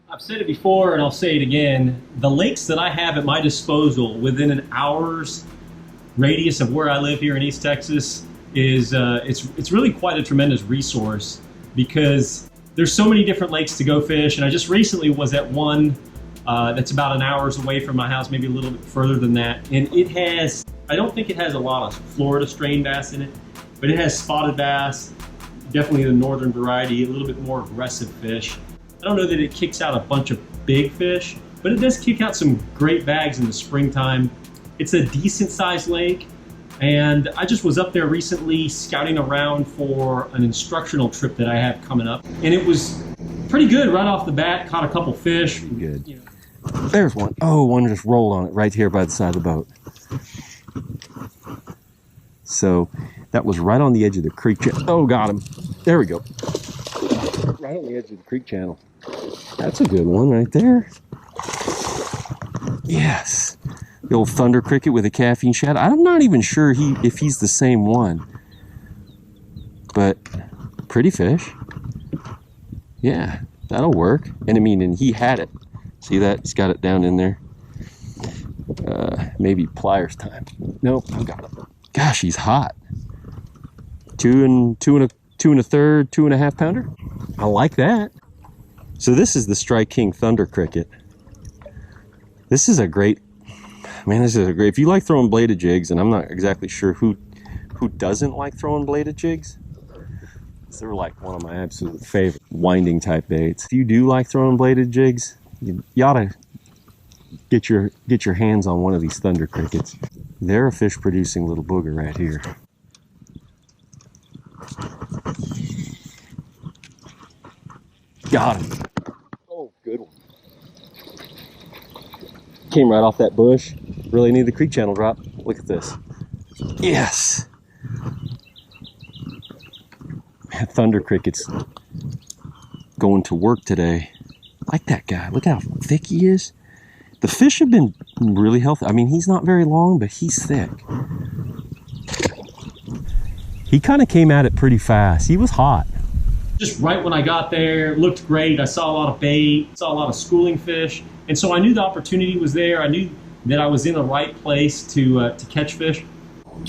I've said it before and I'll say it again. The lakes that I have at my disposal within an hour's radius of where I live here in East Texas is it's really quite a tremendous resource because there's so many different lakes to go fish. And I just recently was at one that's about an hour's away from my house, maybe a little bit further than that. And it has, I don't think it has a lot of Florida strain bass in it, but it has spotted bass, definitely the northern variety, a little bit more aggressive fish. I don't know that it kicks out a bunch of big fish, but it does kick out some great bags in the springtime. It's a decent sized lake, and I just was up there recently scouting around for an instructional trip that I have coming up, and it was pretty good right off the bat. Caught a couple fish. Good. You know. There's one. Oh, one just rolled on it right here by the side of the boat. So that was right on the edge of the creek channel. Oh, got him. There we go. Right on the edge of the creek channel. That's a good one right there. Yes. The old thunder cricket with a caffeine shad. I'm not even sure if he's the same one. But pretty fish. Yeah, that'll work. And I mean, and he had it. See that? He's got it down in there. Maybe pliers time. Nope, I got it. Gosh, he's hot. Two and a third, 2.5 pounder. I like that. So this is the Strike King Thunder Cricket. This is a great, man, this is a great, if you like throwing bladed jigs, and I'm not exactly sure who doesn't like throwing bladed jigs. They're like one of my absolute favorite winding type baits. If you do like throwing bladed jigs, you ought to get your hands on one of these Thunder Crickets. They're a fish producing little booger right here. Got him. Oh, good one. Came right off that bush. Really need the creek channel drop. Look at this. Yes. Man, Thunder Cricket's going to work today. I like that guy. Look how thick he is. The fish have been really healthy. I mean, he's not very long, but he's thick. He kind of came at it pretty fast. He was hot. Just right when I got there, it looked great. I saw a lot of bait, saw a lot of schooling fish. And so I knew the opportunity was there. I knew that I was in the right place to catch fish.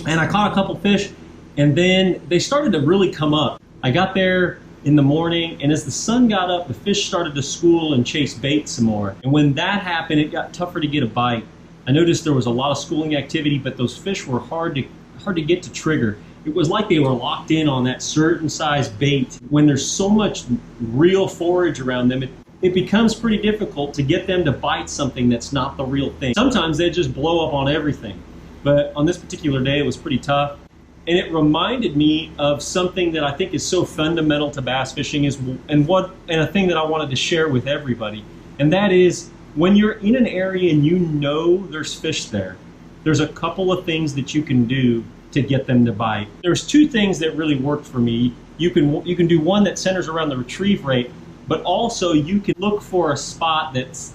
And I caught a couple fish, and then they started to really come up. I got there in the morning, and as the sun got up, the fish started to school and chase bait some more. And when that happened, it got tougher to get a bite. I noticed there was a lot of schooling activity, but those fish were hard to get to trigger. It was like they were locked in on that certain size bait. When there's so much real forage around them, it becomes pretty difficult to get them to bite something that's not the real thing. Sometimes they just blow up on everything. But on this particular day, it was pretty tough. And it reminded me of something that I think is so fundamental to bass fishing and a thing that I wanted to share with everybody. And that is, when you're in an area and you know there's fish there, there's a couple of things that you can do to get them to bite. There's two things that really worked for me. You can do one that centers around the retrieve rate, but also you can look for a spot that's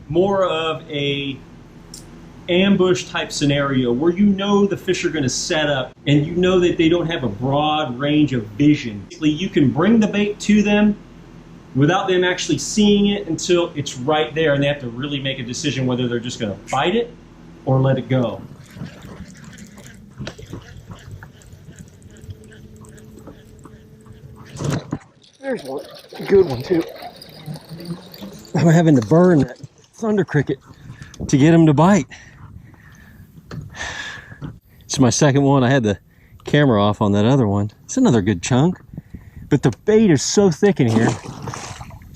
more of a ambush type scenario where you know the fish are going to set up and you know that they don't have a broad range of vision. You can bring the bait to them without them actually seeing it until it's right there, and they have to really make a decision whether they're just going to bite it or let it go. There's one. Good one too. I'm having to burn that Thunder Cricket to get him to bite. It's my second one. I had the camera off on that other one. It's another good chunk, but the bait is so thick in here.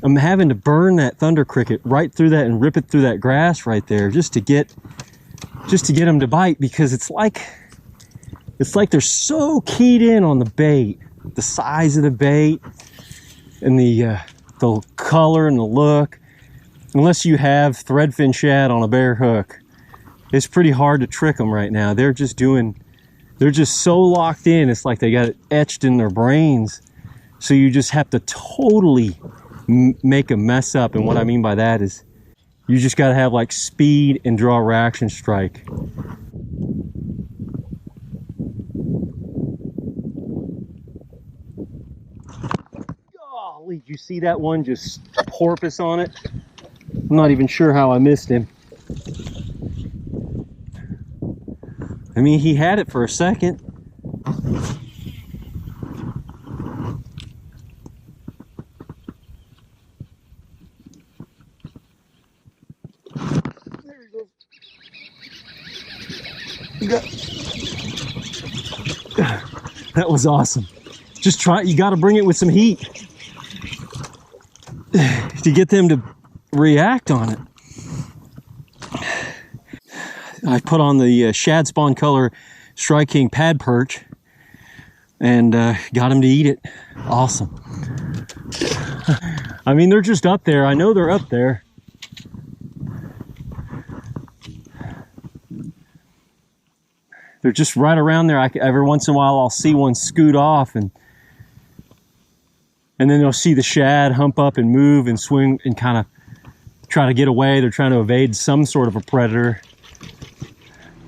I'm having to burn that Thunder Cricket right through that and rip it through that grass right there just to get him to bite, because it's like they're so keyed in on the bait, the size of the bait and the color and the look. Unless you have threadfin shad on a bare hook, it's pretty hard to trick them right now. They're just so locked in. It's like they got it etched in their brains. So you just have to totally make a mess up. And what I mean by that is you just got to have like speed and draw a reaction strike. Golly, did you you see that one just porpoise on it? I'm not even sure how I missed him. I mean, he had it for a second. There he goes. That was awesome. Just try, you got to bring it with some heat to get them to react on it. I put on the shad spawn color Strike King pad perch and got him to eat it. Awesome. I mean, they're just up there. I know they're up there. They're just right around there. Every once in a while I'll see one scoot off, and then they'll see the shad hump up and move and swing and kind of try to get away. They're trying to evade some sort of a predator.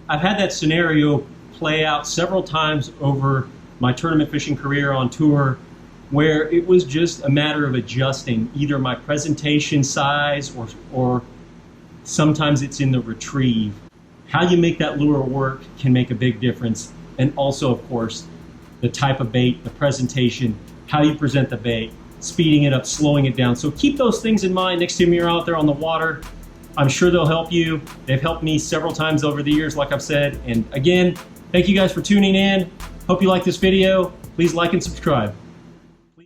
I've had that scenario play out several times over my tournament fishing career on tour, where it was just a matter of adjusting either my presentation size or sometimes it's in the retrieve. How you make that lure work can make a big difference. And also, of course, the type of bait, the presentation, how you present the bait, speeding it up, slowing it down. So keep those things in mind next time you're out there on the water. I'm sure they'll help you. They've helped me several times over the years, like I've said. And again, thank you guys for tuning in. Hope you like this video. Please like and subscribe.